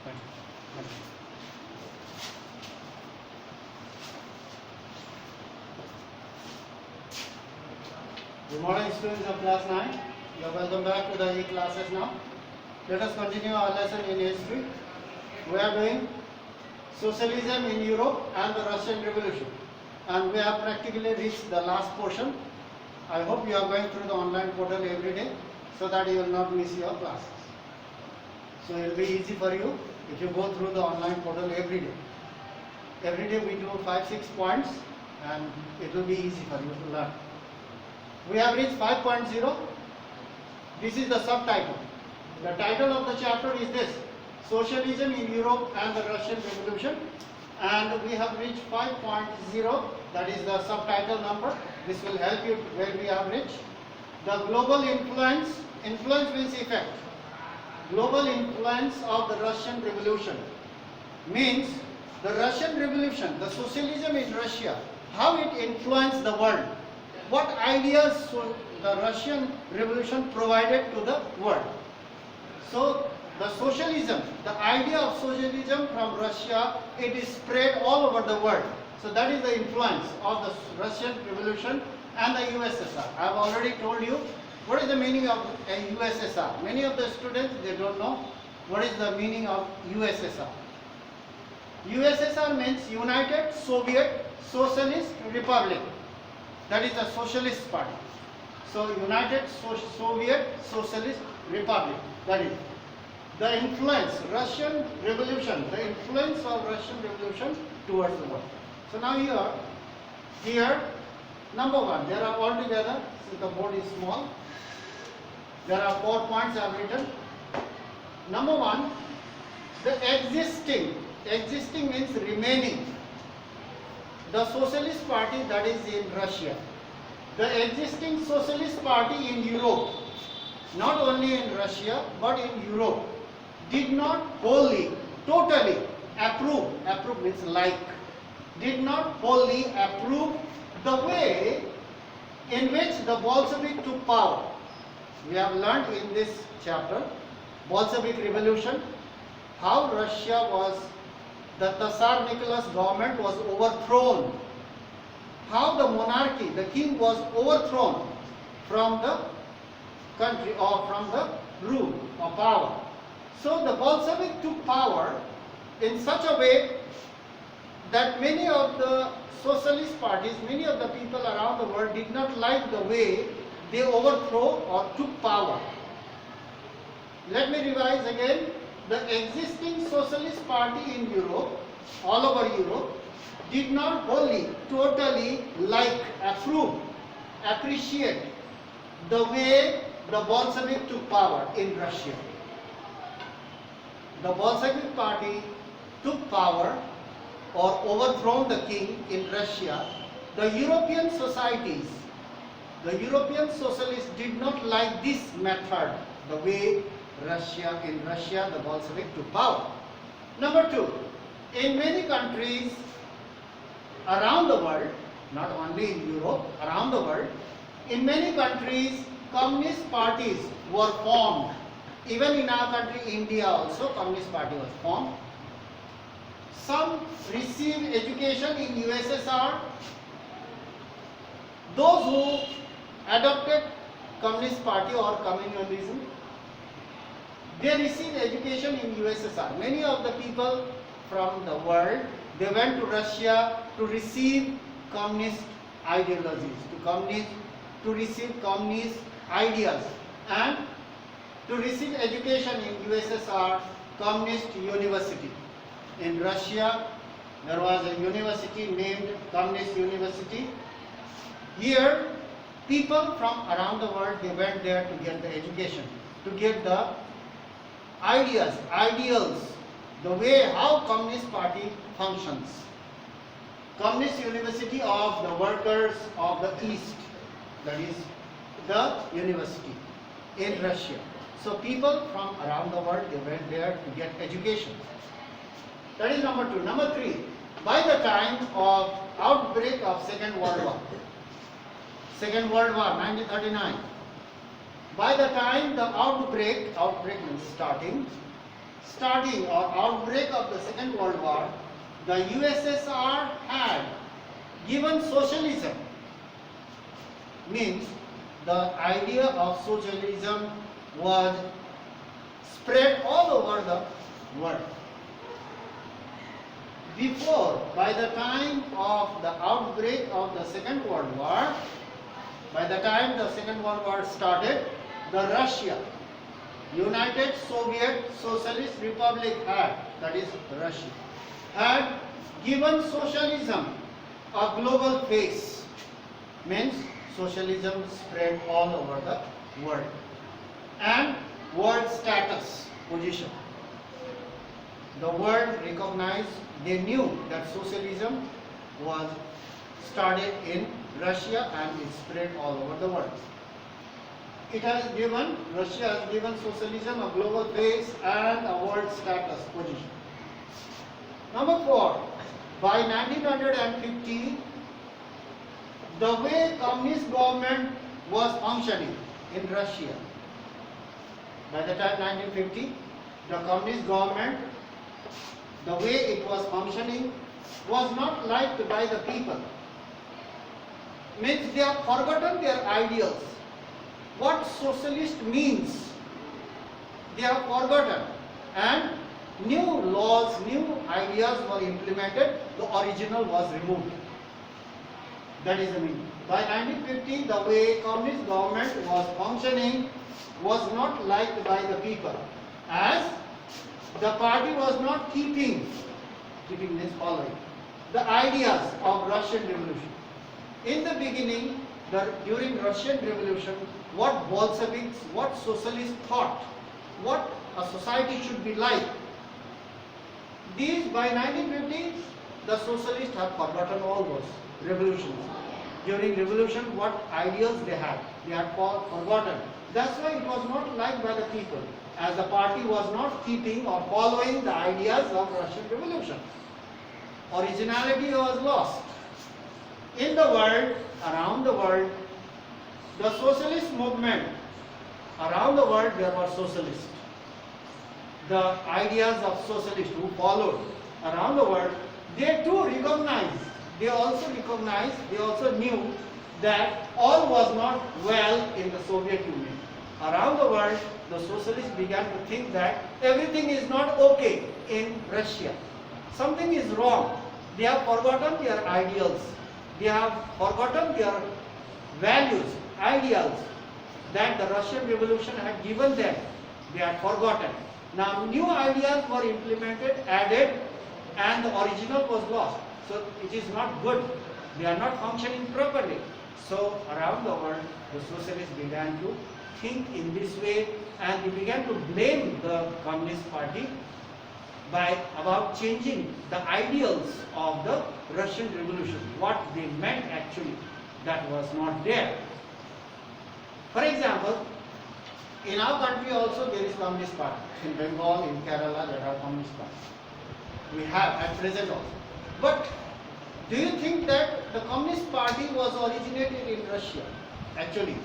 Good morning, students of class 9. You are welcome back to the e-classes now. Let us continue our lesson in history. We are doing socialism in Europe and the Russian Revolution. And we have practically reached the last portion. I hope you are going through the online portal every day so that you will not miss your classes. So it will be easy for you if you go through the online portal every day. Every day we do 5-6 points and it will be easy for you to learn. We have reached 5.0. This is the subtitle. The title of the chapter is this: Socialism in Europe and the Russian Revolution. And we have reached 5.0. That is the subtitle number. This will help you where we have reached. The global influence. Influence means effect. Global influence of the Russian Revolution means the Russian Revolution, the socialism in Russia, how it influenced the world. What ideas the Russian Revolution provided to the world. So the socialism, the idea of socialism from Russia, it is spread all over the world. So that is the influence of the Russian Revolution and the USSR. I have already told you what is the meaning of a USSR. Many of the students, they don't know what is the meaning of USSR. USSR means United Soviet Socialist Republic. That is the Socialist Party. So United Soviet Socialist Republic. That is the influence, Russian Revolution, the influence of Russian Revolution towards the world. So now here, number one, there are altogether, since the board is small, there are 4 points I have written. Number one, the existing means remaining. The Socialist Party that is in Russia, the existing Socialist Party in Europe, not only in Russia but in Europe, did not wholly, totally approve means like, did not wholly approve the way in which the Bolshevik took power. We have learned in this chapter, Bolshevik Revolution, how Russia was, the Tsar Nicholas government was overthrown, how the monarchy, the king was overthrown from the country or from the rule or power. So the Bolshevik took power in such a way that many of the socialist parties, many of the people around the world did not like the way they overthrow or took power. Let me revise again. The existing socialist party in Europe, all over Europe, did not wholly, totally like, approve, appreciate the way the Bolshevik took power in Russia. The Bolshevik party took power or overthrown the king in Russia. The European societies, the European socialists did not like this method, the way in Russia the Bolshevik took power. Number two, in many countries around the world, not only in Europe, around the world, in many countries communist parties were formed. Even in our country, India also, communist party was formed. Some received education in USSR. Those who adopted communist party or communalism, they received education in USSR. Many of the people from the world, they went to Russia to receive communist ideologies, to receive communist ideas, and to receive education in USSR, communist university. In Russia, there was a university named Communist University. Here, people from around the world, they went there to get the education, to get the ideals, the way how Communist Party functions. Communist University of the Workers of the East, that is the university in Russia. So people from around the world, they went there to get education. That is number two. Number three, by the time of outbreak of Second World War, 1939, by the time the outbreak means starting, starting or outbreak of the Second World War, the USSR had given socialism, means the idea of socialism was spread all over the world. Before, by the time of the outbreak of the Second World War, by the time the Second World War started, the Russia, United Soviet Socialist Republic had, that is Russia, had given socialism a global face, means socialism spread all over the world, and world status position. The world recognized, they knew that socialism was started in Russia and it spread all over the world. It has given, Russia has given socialism a global face and a world status position. Number 4, by 1950, the way communist government was functioning in Russia, by the time 1950, the communist government, the way it was functioning was not liked by the people. Means they have forgotten their ideals. What socialist means, they have forgotten, and new laws, new ideas were implemented, the original was removed. That is the meaning. By 1950, the way communist government was functioning was not liked by the people, as the party was not keeping means following the ideas of Russian Revolution. In the beginning, during Russian Revolution, what Bolsheviks, what socialists thought, what a society should be like, these by 1950, the socialists have forgotten all those revolutions. During revolution, what ideals they had forgotten. That's why it was not liked by the people, as the party was not keeping or following the ideas of Russian Revolution. Originality was lost. In the world, around the world, the socialist movement, around the world there were socialists. The ideas of socialists who followed around the world, they too recognized, they also knew that all was not well in the Soviet Union. Around the world, the socialists began to think that everything is not okay in Russia. Something is wrong. They have forgotten their ideals. They have forgotten their values, ideals that the Russian Revolution had given them. They had forgotten. Now new ideas were implemented, added, and the original was lost. So it is not good. They are not functioning properly. So around the world, the socialists began to think in this way, and they began to blame the Communist Party about changing the ideals of the Russian Revolution. What they meant actually, that was not there. For example, in our country also there is Communist Party. In Bengal, in Kerala, there are Communist parties. We have at present also. But do you think that the Communist Party was originated in Russia? Actually,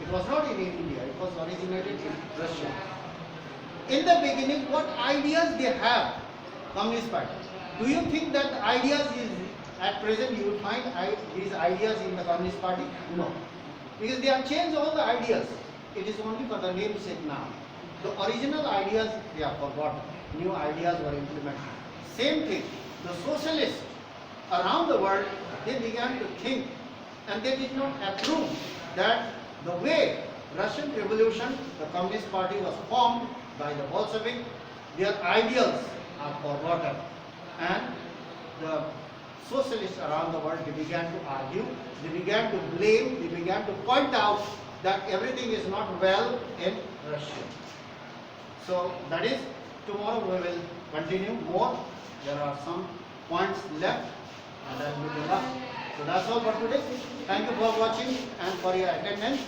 it was not in India, it was originated in Russia. In the beginning, what ideas they have, Communist Party? Do you think that the ideas is, at present you will find these ideas in the Communist Party? No. Because they have changed all the ideas. It is only for the namesake now. The original ideas, they are forgotten. New ideas were implemented. Same thing, the socialists around the world, they began to think, and they did not approve that the way Russian Revolution, the Communist Party was formed by the Bolshevik, their ideals are forgotten. And the socialists around the world, they began to argue, they began to blame, they began to point out that everything is not well in Russia. So that is, tomorrow we will continue more. There are some points left, and that will be the last. So that's all for today. Thank you for watching and for your attendance,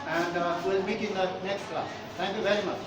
and we'll meet in the next class. Thank you very much.